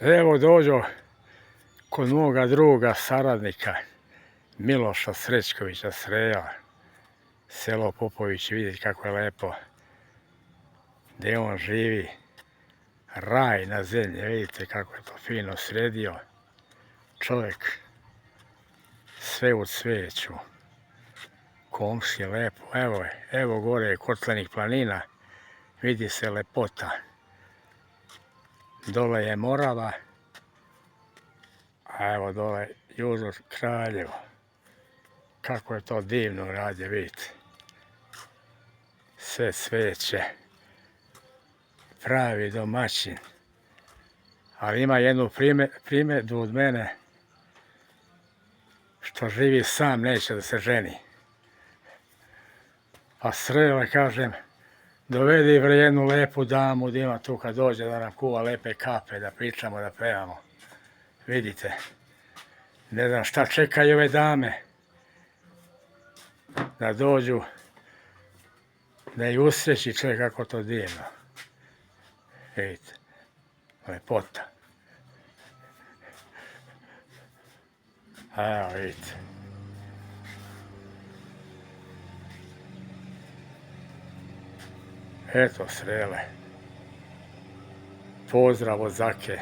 Evo dođo kod moga druga, saradnika, Miloša Srećkovića Sreja, selo Popović, vidjeti kako je lepo, gdje on živi, raj na zemlji, vidite kako je to fino sredio, čovjek, sve u cveću, komšije lepo, evo gore je Kotlenih planina, vidi se lepota, dole je Morava, a evo dole južno Kraljevo. Kako je to divno radje, vidite. Sve cveće. Pravi domaćin. Ali ima jednu primjedbu od mene, što živi sam, neće da se ženi. A Srele, kažem, dovedi jednu lepu damu da ima tu kad dođe da nam kuva lepe kape, da pričamo, da pevamo. Vidite, ne znam šta čekaju ove dame da dođu, da ih usreći čovjek kako to divno. Vidite, lepota. Evo vidite. Eto Srele. Pozdrav od Zake.